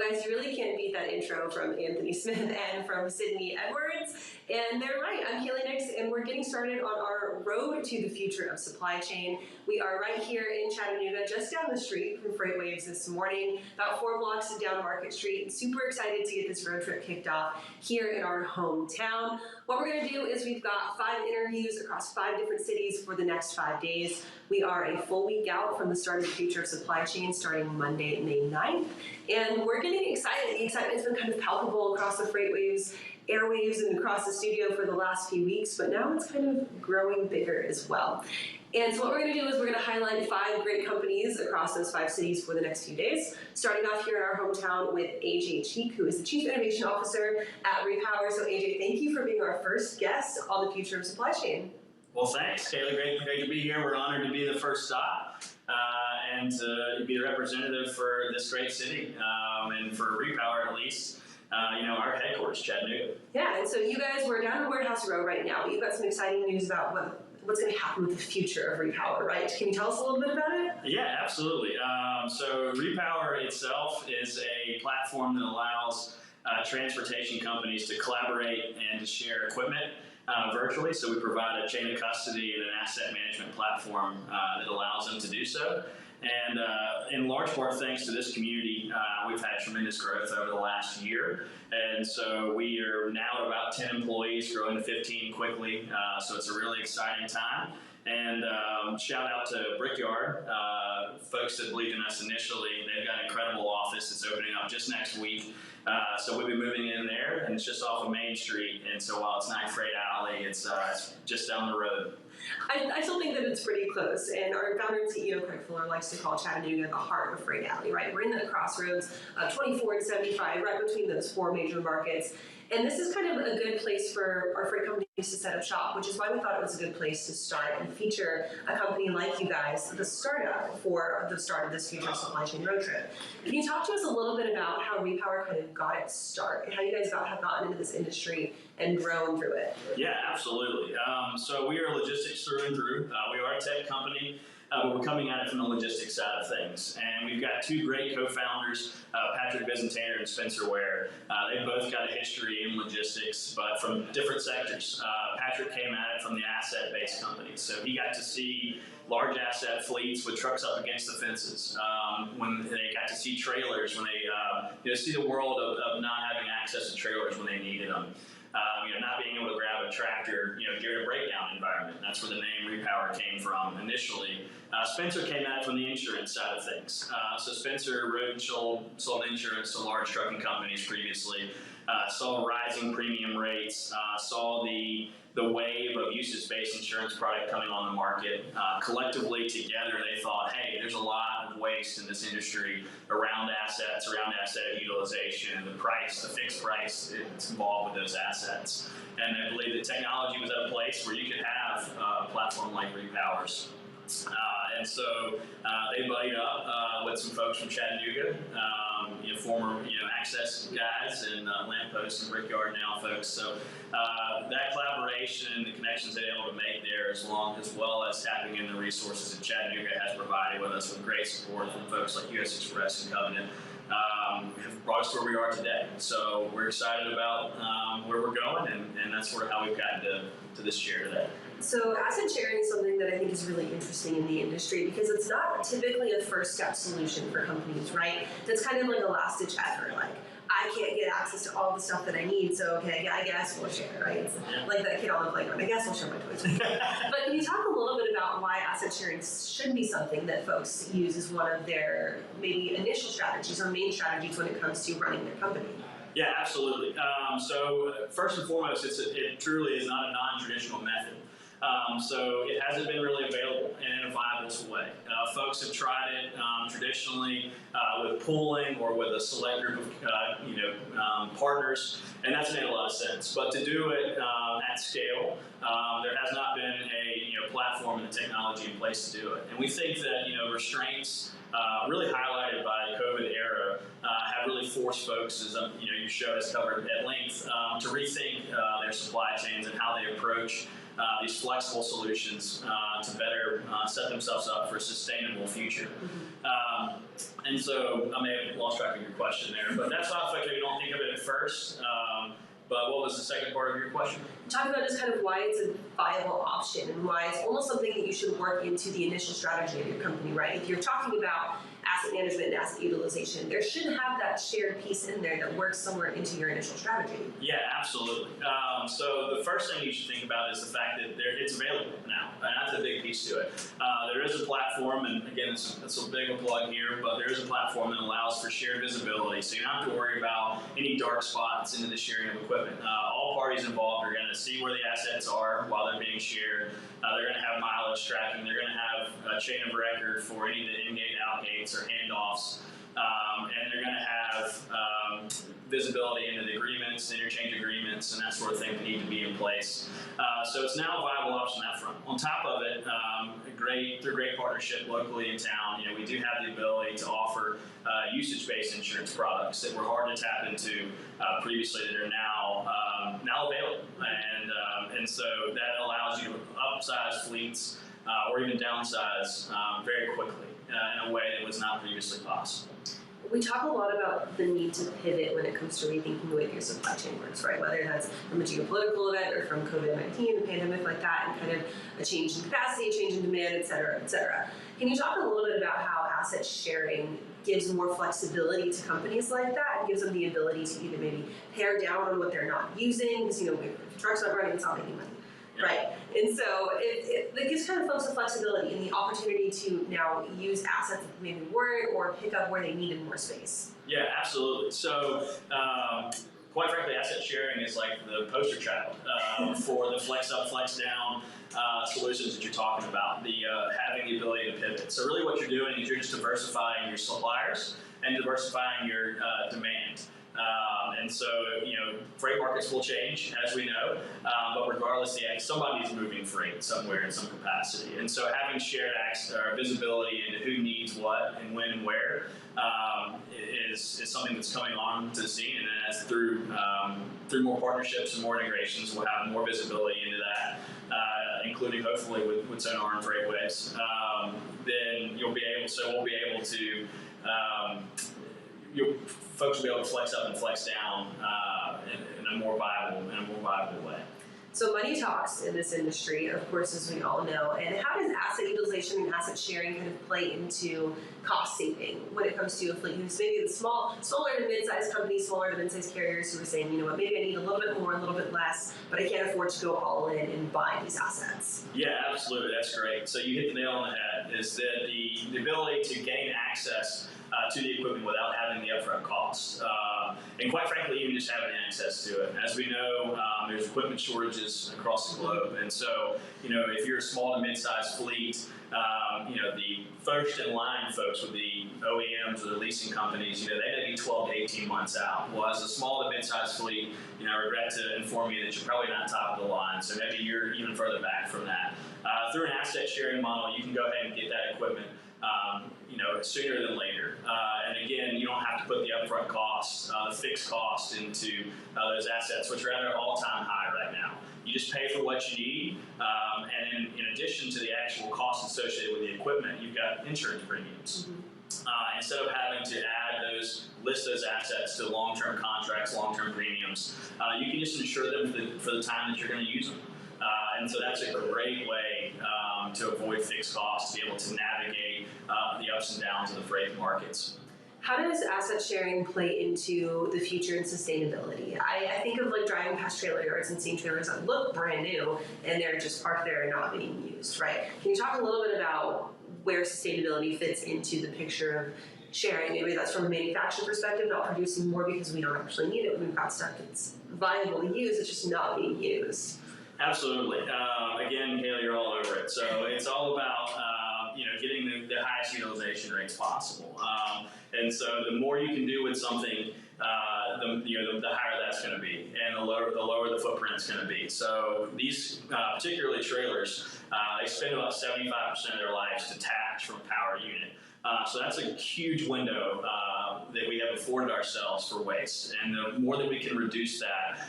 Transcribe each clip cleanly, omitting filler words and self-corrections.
guys, you really can't beat that intro from Anthony Smith and from Sydney Edwards. And they're right, I'm Keely Nix, and we're getting started on our road to the future of supply chain. We are right here in Chattanooga, just down the street from FreightWaves this morning, about 4 blocks down Market Street, and super excited to get this road trip kicked off here in our hometown. What we're going to do is we've got 5 interviews across 5 different cities for the next 5 days. We are a full week out from the start of the Future of Supply Chain starting Monday, May 9th. And we're getting excited. The excitement's been kind of palpable across the FreightWaves airwaves and across the studio for the last few weeks, but now it's kind of growing bigger as well. And so what we're going to do is we're going to highlight 5 great companies across those 5 cities for the next few days, starting off here in our hometown with AJ Cheek, who is the Chief Innovation Officer at Repowr. So AJ, thank you for being our first guest on the Future of Supply Chain. Well, thanks, Kayla. Great to be here. We're honored to be the first stop and to be the representative for this great city and for Repowr at least. Our headquarters, Chattanooga. Yeah, and so you guys, we're down on Warehouse Road right now. You've got some exciting news about what's going to happen with the future of Repowr, right? Can you tell us a little bit about it? Yeah, absolutely. So Repowr itself is a platform that allows transportation companies to collaborate and to share equipment virtually. So we provide a chain of custody and an asset management platform that allows them to do so. And in large part, thanks to this community, we've had tremendous growth over the last year. And so we are now at about 10 employees, growing to 15 quickly. So it's a really exciting time. And shout out to Brickyard, folks that believed in us initially. They've got an incredible office that's opening up just next week. So we'll be moving in there, and it's just off of Main Street. And so while it's not Freight Alley, it's just down the road. I still think that it's pretty close, and our founder and CEO, Craig Fuller, likes to call Chattanooga the heart of Freight Alley, right? We're in the crossroads of 24 and 75, right between those 4 major markets. And this is kind of a good place for our freight companies to set up shop, which is why we thought it was a good place to start and feature a company like you guys, the startup for the start of this Future Supply Chain road trip. Can you talk to us a little bit about how Repowr kind of got its start and how you guys have gotten into this industry and grown through it? Yeah, absolutely. So we are logistics through and through. We are a tech company. But we're coming at it from the logistics side of things. And we've got 2 great co-founders, Patrick Byzantainer and Spencer Ware. They've both got a history in logistics, but from different sectors. Patrick came at it from the asset-based companies. So he got to see large asset fleets with trucks up against the fences. When they got to see trailers, when they see the world of not having access to trailers when they needed them. Not being able to grab a tractor, during a breakdown environment. That's where the name Repowr came from initially. Spencer came at it from the insurance side of things. So Spencer wrote and sold insurance to large trucking companies previously. Saw rising premium rates. Saw the wave of usage-based insurance product coming on the market. Collectively together, they thought, hey, there's a lot of waste in this industry around assets, around asset utilization, the price, the fixed price that's involved with those assets. And I believe that technology was at a place where you could have a platform like Repowr's. And so they buddied up with some folks from Chattanooga, former Access guys and Lamppost and Brickyard now folks. So that collaboration and the connections they're able to make there, as well as tapping in the resources that Chattanooga has provided with us with great support from folks like US Express and Covenant, have brought us where we are today. So we're excited about where we're going, and that's sort of how we've gotten to this chair today. So asset sharing is something that I think is really interesting in the industry because it's not typically a first step solution for companies, right? That's kind of like a last ditch effort. Like, I can't get access to all the stuff that I need, so okay, I guess we'll share, right? It's like that kid on the playground. I guess we'll share my toys. But can you talk a little bit about why asset sharing should be something that folks use as one of their maybe initial strategies or main strategies when it comes to running their company? Yeah, absolutely. So first and foremost, it truly is not a non-traditional method. So it hasn't been really available in a viable way. Folks have tried it traditionally with pooling or with a select group of partners, and that's made a lot of sense. But to do it at scale, there has not been a platform and the technology in place to do it. And we think that restraints really highlighted by the COVID era have really forced folks, as your show has covered at length, to rethink their supply chains and how they approach these flexible solutions to better set themselves up for a sustainable future. And so I may have lost track of your question there, but that's how effectively you don't think of it at first. But what was the second part of your question? Talk about just kind of why it's a viable option and why it's almost something that you should work into the initial strategy of your company, right? If you're talking about asset management and asset utilization, there should have that shared piece in there that works somewhere into your initial strategy. Yeah, absolutely. So the first thing you should think about is the fact that it's available now, and that's a big piece to it. There is a platform, and again, it's a big plug here, but there is a platform that allows for shared visibility, so you don't have to worry about any dark spots into the sharing of equipment. All parties involved are going to see where the assets are while they're being shared. They're going to have mileage tracking. They're going to have a chain of record for any of the in-gate, out-gates, or handoffs. And they're going to have visibility into the agreements, the interchange agreements, and that sort of thing that need to be in place. So it's now a viable option on that front. On top of it, through great partnership locally in town, we do have the ability to offer usage-based insurance products that were hard to tap into previously that are now available. And so that allows you to upsize fleets or even downsize very quickly in a way that was not previously possible. We talk a lot about the need to pivot when it comes to rethinking the way your supply chain works, right? Whether that's from a geopolitical event or from COVID-19, the pandemic like that, and kind of a change in capacity, a change in demand, et cetera, et cetera. Can you talk a little bit about how asset sharing gives more flexibility to companies like that and gives them the ability to either maybe pare down on what they're not using, because, if the truck's not running, it's not making money. Right, and so it gives kind of folks the flexibility and the opportunity to now use assets that maybe weren't, or pick up where they needed more space. Yeah, absolutely. So, quite frankly, asset sharing is like the poster child for the flex up, flex down solutions that you're talking about. The having the ability to pivot. So, really, what you're doing is you're just diversifying your suppliers and diversifying your demand. And so, freight markets will change, as we know, but regardless, somebody's moving freight somewhere in some capacity. And so having shared access or visibility into who needs what and when and where is something that's coming on to the scene. And as through more partnerships and more integrations, we'll have more visibility into that, including hopefully with Sonar and Freightways. Then we'll be able to folks will be able to flex up and flex down in a more viable way. So money talks in this industry, of course, as we all know. And how does asset utilization and asset sharing kind of play into cost saving when it comes to a fleet who's maybe the smaller to mid-sized companies, smaller to mid-sized carriers who are saying, maybe I need a little bit more, a little bit less, but I can't afford to go all in and buy these assets? Yeah, absolutely. That's great. So you hit the nail on the head, is that the ability to gain access to the equipment without having the upfront costs. And quite frankly, even just having access to it. As we know, there's equipment shortages across the globe. And so, if you're a small to mid-sized fleet, the first in line folks with the OEMs or the leasing companies, they may be 12 to 18 months out. Well, as a small to mid-sized fleet, I regret to inform you that you're probably not top of the line. So maybe you're even further back from that. Through an asset sharing model, you can go ahead and get that equipment sooner than later. And again, you don't have to put the upfront costs, the fixed cost into those assets, which are at an all-time high right now. You just pay for what you need, and then in addition to the actual cost associated with the equipment, you've got insurance premiums. Instead of having to list those assets to long-term contracts, long-term premiums, you can just insure them for the time that you're going to use them. And so that's a great way to avoid fixed costs, to be able to navigate the ups and downs of the freight markets. How does asset sharing play into the future and sustainability? I think of driving past trailer yards and seeing trailers that look brand new and they're just parked there and not being used, right? Can you talk a little bit about where sustainability fits into the picture of sharing? Maybe that's from a manufacturing perspective, not producing more because we don't actually need it. We've got stuff that's viable to use, it's just not being used. Absolutely. Again, Kayla, you're all over it. So it's all about getting the highest utilization rates possible. And so the more you can do with something, the higher that's going to be, and the lower the footprint is going to be. So these, particularly trailers, they spend about 75% of their lives detached from a power unit. So that's a huge window that we have afforded ourselves for waste. And the more that we can reduce that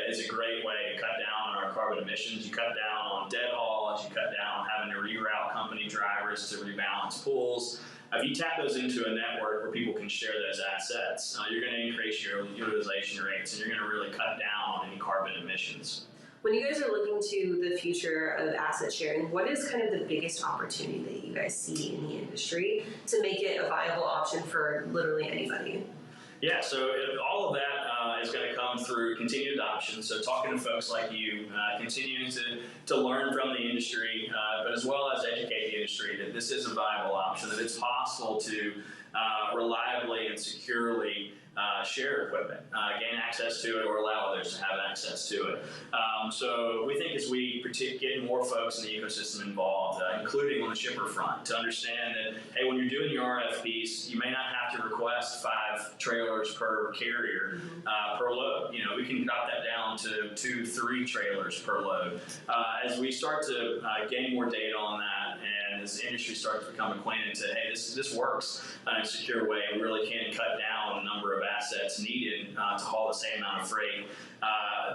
is a great way to cut down on our carbon emissions. You cut down on dead haul miles, you cut down on having to reroute company drivers to rebalance pools. If you tap those into a network where people can share those assets, you're going to increase your utilization rates, and you're going to really cut down on any carbon emissions. When you guys are looking to the future of asset sharing, what is kind of the biggest opportunity that you guys see in the industry to make it a viable option for literally anybody? Yeah, so all of that is going to come through continued adoption. So talking to folks like you, continuing to learn from the industry, but as well as educate the industry that this is a viable option, that it's possible to reliably and securely share equipment, gain access to it, or allow others to have access to it. So we think as we get more folks in the ecosystem involved, including on the shipper front, to understand that, hey, when you're doing your RFPs, you may not have to request 5 trailers per carrier per load. You know, we can drop that down to 2, 3 trailers per load. As we start to gain more data on that, and as the industry starts to become acquainted to, hey, this works in a secure way, and really can cut down the number of assets needed to haul the same amount of freight,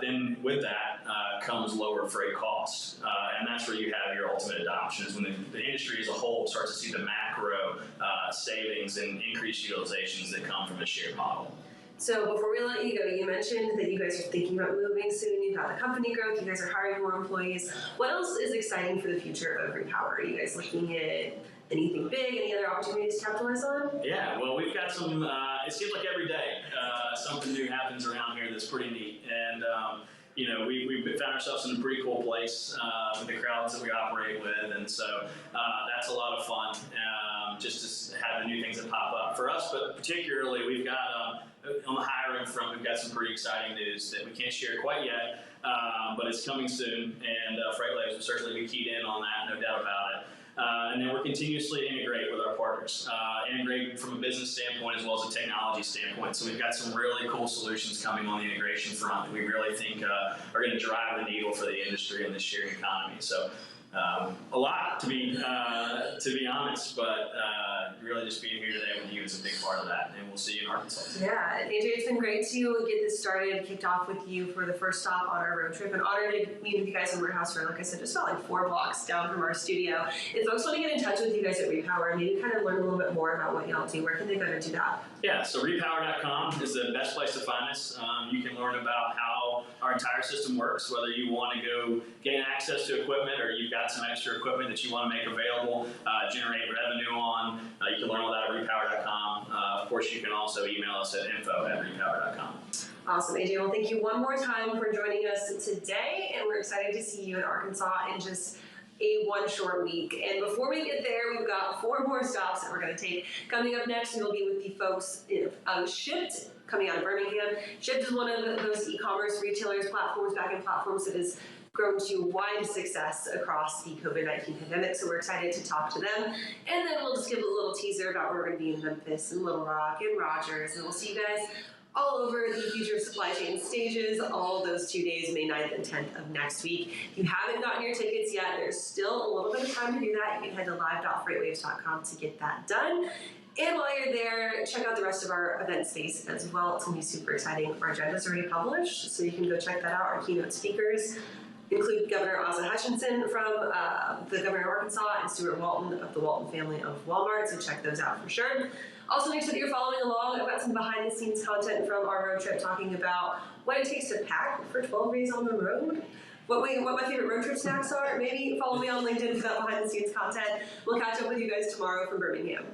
then with that comes lower freight costs. And that's where you have your ultimate adoption, is when the industry as a whole starts to see the macro savings and increased utilizations that come from a shared model. So before we let you go, you mentioned that you guys are thinking about moving soon. You've got the company growth. You guys are hiring more employees. What else is exciting for the future of Repowr? Are you guys looking at anything big, any other opportunities to capitalize on? Yeah, well, we've got some, it seems like every day something new happens around here that's pretty neat. And, you know, we've found ourselves in a pretty cool place with the crowds that we operate with. And so that's a lot of fun, just to have the new things that pop up for us. But particularly, we've got, on the hiring front, we've got some pretty exciting news that we can't share quite yet, but it's coming soon. And Freight Labs will certainly be keyed in on that, no doubt about it. And then we're continuously integrate with our partners, integrate from a business standpoint as well as a technology standpoint. So we've got some really cool solutions coming on the integration front that we really think are going to drive the needle for the industry and the sharing economy. So a lot to be honest, but really just being here today with you is a big part of that, and we'll see you in Arkansas. Yeah, AJ, it's been great to get this started, kicked off with you for the first stop on our road trip, and honored to meet with you guys in warehouse for, like I said, just about like 4 blocks down from our studio. If folks want to get in touch with you guys at Repowr and maybe kind of learn a little bit more about what y'all do, where can they go to do that? Yeah, so repowr.com is the best place to find us. You can learn about how our entire system works, whether you want to go gain access to equipment or you've got some extra equipment that you want to make available, generate revenue on. You can learn all that at repowr.com. Of course, you can also email us at info@repowr.com. Awesome, AJ. Well, thank you one more time for joining us today, and we're excited to see you in Arkansas in just one short week. And before we get there, we've got 4 more stops that we're going to take. Coming up next, we'll be with the folks of Shipt, coming out of Birmingham. Shipt is one of those e-commerce retailers, back-end platforms that has grown to wide success across the COVID-19 pandemic, so we're excited to talk to them. And then we'll just give a little teaser about where we're going to be in Memphis and Little Rock and Rogers, and we'll see you guys all over the Future of Supply Chain stages, all those 2 days, May 9th and 10th of next week. If you haven't gotten your tickets yet, there's still a little bit of time to do that. You can head to live.freightwaves.com to get that done. And while you're there, check out the rest of our event space as well. It's going to be super exciting. Our agenda's already published, so you can go check that out. Our keynote speakers include Governor Asa Hutchinson from the Governor of Arkansas and Stuart Walton of the Walton family of Walmart, so check those out for sure. Also, make sure that you're following along. I've got some behind-the-scenes content from our road trip talking about what it takes to pack for 12 days on the road, what my favorite road trip snacks are. Maybe follow me on LinkedIn for that behind-the-scenes content. We'll catch up with you guys tomorrow from Birmingham.